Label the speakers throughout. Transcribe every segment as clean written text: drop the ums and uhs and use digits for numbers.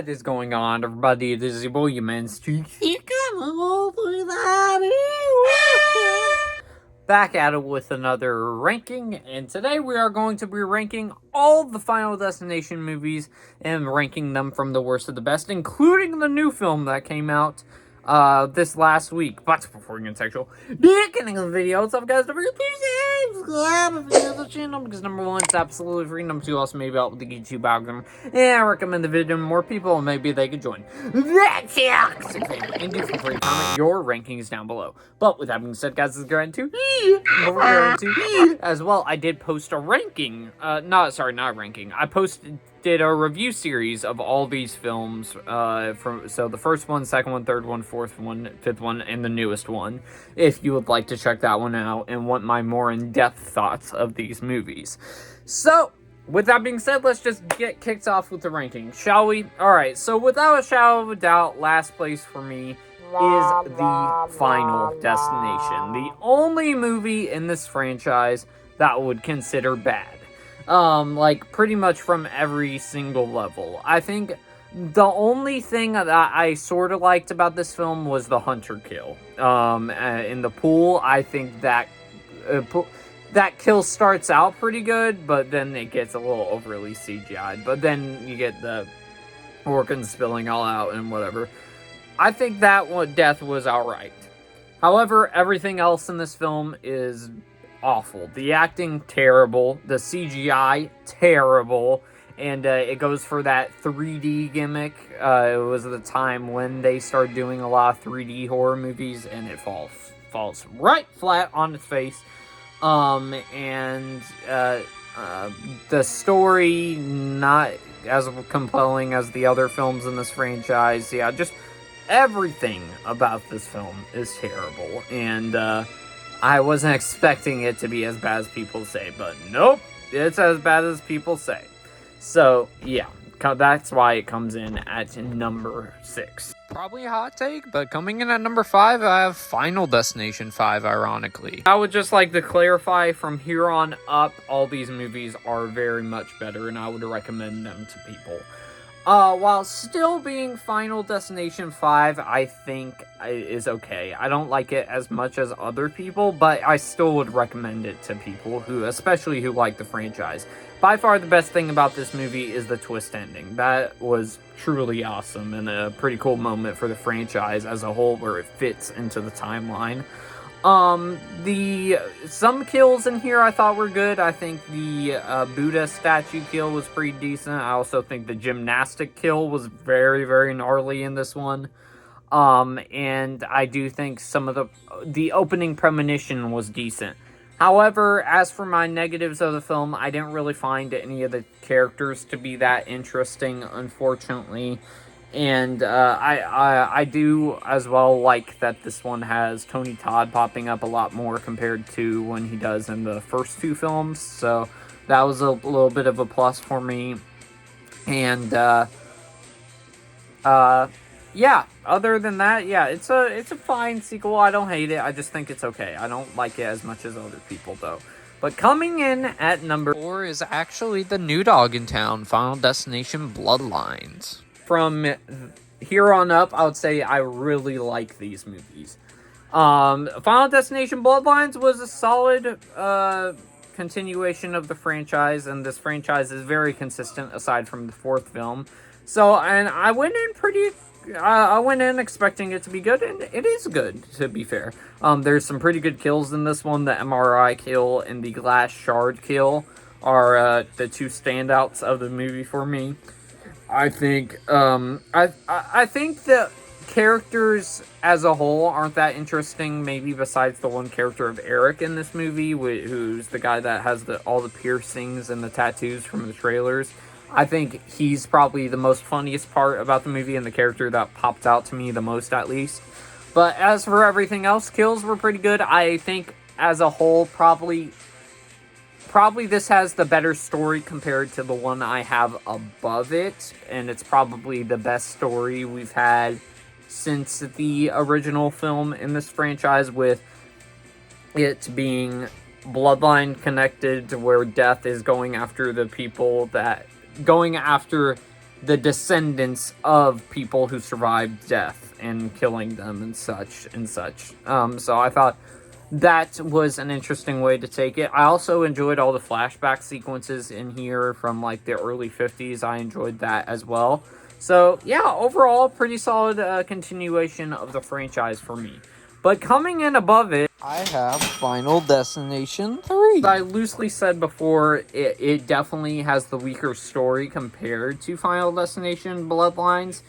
Speaker 1: What is going on, everybody? This is your boy, your man, back at it with another ranking, and today we are going to be ranking all the Final Destination movies and ranking them from the worst to the best, including the new film that came out this last week. But before we get sexual, beginning of the video, what's up, guys? Don't forget to subscribe if you're new to the channel, because number one, it's absolutely free. Number two, also maybe help with the YouTube algorithm. And I recommend the video to more people, and maybe they could join. That's it! And do feel free to comment your rankings down below. But with that being said, guys, let's go into as well. I did post a ranking. Not a ranking. I did a review series of all these films so the first one, second one, third one, fourth one, fifth one, and the newest one, if you would like to check that one out and want my more in-depth thoughts of these movies. So with that being said, let's just get kicked off with the ranking, shall we? Alright, so without a shadow of a doubt, last place for me is the Final Destination, the only movie in this franchise that I would consider bad. Like, pretty much from every single level. I think the only thing that I sort of liked about this film was the hunter kill. In the pool, I think that kill starts out pretty good, but then it gets a little overly CGI'd. But then you get the organs spilling all out and whatever. I think that death was alright. However, everything else in this film is awful. The acting, terrible. The CGI, terrible. And it goes for that 3D gimmick. It was the time when they started doing a lot of 3D horror movies, and it falls right flat on its face. The story, not as compelling as the other films in this franchise. Yeah, just everything about this film is terrible. And I wasn't expecting it to be as bad as people say, but nope, it's as bad as people say. So, yeah, that's why it comes in at number 6. Probably a hot take, but coming in at number 5, I have Final Destination 5, ironically. I would just like to clarify, from here on up, all these movies are very much better, and I would recommend them to people. While still being Final Destination 5, I think is okay. I don't like it as much as other people, but I still would recommend it to people especially who like the franchise. By far the best thing about this movie is the twist ending. That was truly awesome and a pretty cool moment for the franchise as a whole, where it fits into the timeline. Some kills in here I thought were good. I think the Buddha statue kill was pretty decent. I also think the gymnastic kill was very, very gnarly in this one. And I do think some of the opening premonition was decent. However, as for my negatives of the film, I didn't really find any of the characters to be that interesting, unfortunately. And I do as well like that this one has Tony Todd popping up a lot more compared to when he does in the first two films. So that was a little bit of a plus for me. And yeah, other than that, yeah, it's a fine sequel. I don't hate it. I just think it's okay. I don't like it as much as other people, though. But coming in at number 4 is actually the new dog in town, Final Destination Bloodlines. From here on up, I would say I really like these movies. Final Destination Bloodlines was a solid continuation of the franchise, and this franchise is very consistent aside from the fourth film. So, and I went in expecting it to be good, and it is good, to be fair. There's some pretty good kills in this one. The MRI kill and the glass shard kill are the two standouts of the movie for me. I think I think the characters as a whole aren't that interesting, maybe besides the one character of Eric in this movie, who's the guy that has all the piercings and the tattoos from the trailers. I think he's probably the most funniest part about the movie and the character that popped out to me the most, at least. But as for everything else, kills were pretty good. I think as a whole, probably this has the better story compared to the one I have above it, and it's probably the best story we've had since the original film in this franchise, with it being bloodline connected to where death is going after the people that going after the descendants of people who survived death and killing them and such and such. So I thought that was an interesting way to take it. I also enjoyed all the flashback sequences in here from like the early 50s. I enjoyed that as well. So yeah, overall, pretty solid continuation of the franchise for me. But coming in above it,
Speaker 2: I have Final Destination 3.
Speaker 1: I loosely said before, it definitely has the weaker story compared to Final Destination Bloodlines.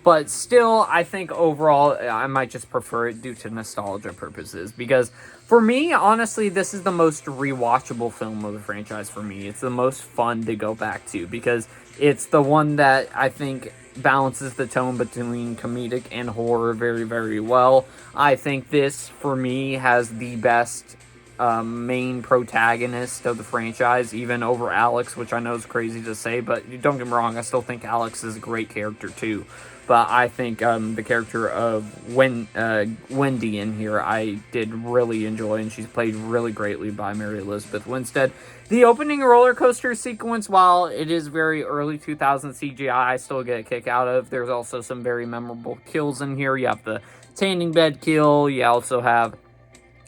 Speaker 1: But still, I think overall, I might just prefer it due to nostalgia purposes. Because for me, honestly, this is the most rewatchable film of the franchise for me. It's the most fun to go back to because it's the one that I think balances the tone between comedic and horror very, very well. I think this, for me, has the best main protagonist of the franchise, even over Alex, which I know is crazy to say, but don't get me wrong, I still think Alex is a great character too. But I think the character of Wendy in here, I did really enjoy, and she's played really greatly by Mary Elizabeth Winstead. The opening roller coaster sequence, while it is very early 2000 CGI, I still get a kick out of. There's also some very memorable kills in here. You have the tanning bed kill. You also have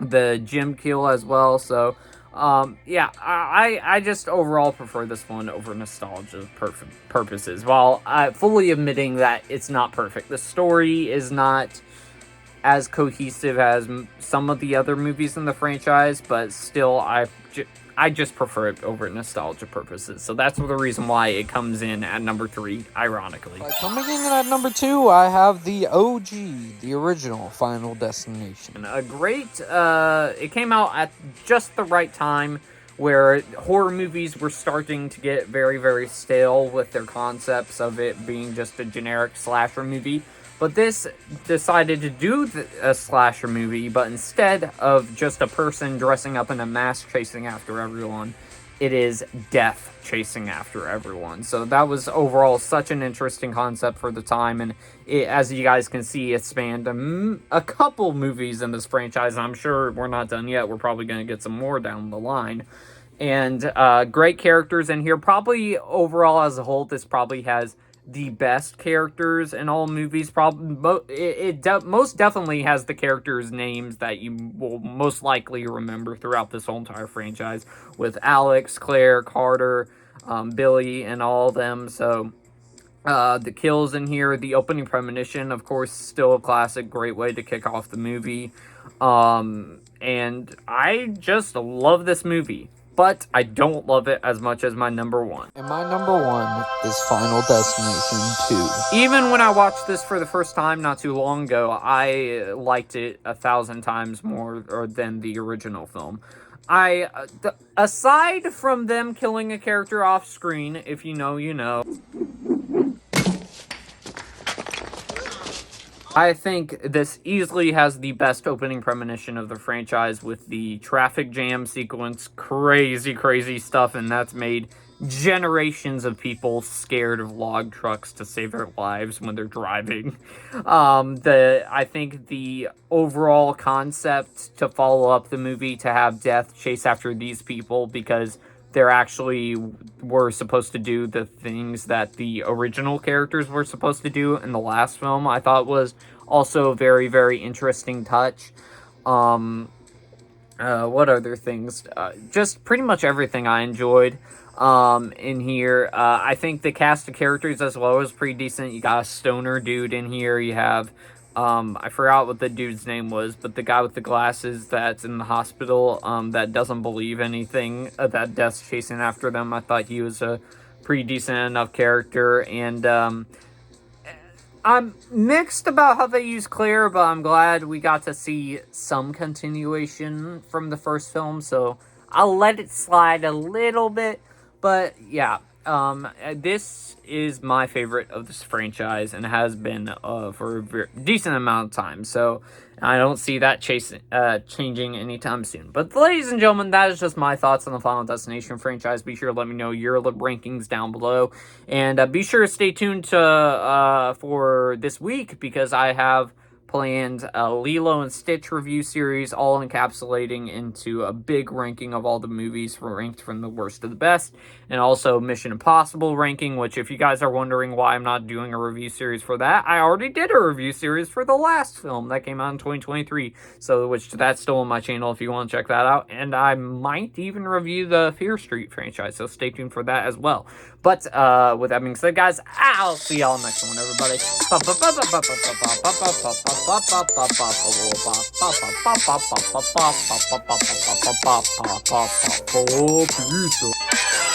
Speaker 1: the gym kill as well. So yeah, I just overall prefer this one over nostalgia purposes, while fully admitting that it's not perfect. The story is not as cohesive as some of the other movies in the franchise, but still, I just prefer it over nostalgia purposes. So that's the reason why it comes in at number 3, ironically.
Speaker 2: Coming in at number 2, I have the OG, the original Final Destination.
Speaker 1: A great, it came out at just the right time where horror movies were starting to get very, very stale with their concepts of it being just a generic slasher movie. But this decided to do a slasher movie, but instead of just a person dressing up in a mask chasing after everyone, it is death chasing after everyone. So that was overall such an interesting concept for the time, and as you guys can see, it spanned a couple movies in this franchise, and I'm sure we're not done yet. We're probably going to get some more down the line. And great characters in here. Probably overall as a whole, this probably has the best characters in all movies. Most definitely has the characters' names that you will most likely remember throughout this whole entire franchise, with Alex, Claire, Carter, Billy, and all of them. So the kills in here, the opening premonition, of course, still a classic, great way to kick off the movie. And I just love this movie, but I don't love it as much as my number 1.
Speaker 2: And my number 1 is Final Destination 2.
Speaker 1: Even when I watched this for the first time not too long ago, I liked it 1,000 times more than the original film. Aside from them killing a character off screen, if you know, you know, I think this easily has the best opening premonition of the franchise with the traffic jam sequence. Crazy, crazy stuff, and that's made generations of people scared of log trucks to save their lives when they're driving. I think the overall concept to follow up the movie, to have death chase after these people because they're actually were supposed to do the things that the original characters were supposed to do in the last film, I thought was also a very, very interesting touch. What other things? Just pretty much everything I enjoyed in here. I think the cast of characters as well is pretty decent. You got a stoner dude in here. You have I forgot what the dude's name was, but the guy with the glasses that's in the hospital, that doesn't believe anything, that death's chasing after them. I thought he was a pretty decent enough character, and I'm mixed about how they use Claire, but I'm glad we got to see some continuation from the first film, so I'll let it slide a little bit, but yeah. This is my favorite of this franchise and has been for a decent amount of time. So I don't see that changing anytime soon. But ladies and gentlemen, that is just my thoughts on the Final Destination franchise. Be sure to let me know your rankings down below, and be sure to stay tuned to for this week because I have planned a Lilo and Stitch review series, all encapsulating into a big ranking of all the movies ranked from the worst to the best, and also Mission Impossible ranking, which if you guys are wondering why I'm not doing a review series for that, I already did a review series for the last film that came out in 2023, so which that's still on my channel if you want to check that out, and I might even review the Fear Street franchise, so stay tuned for that as well. But with that being said, guys, I'll see y'all next one, everybody. Peace.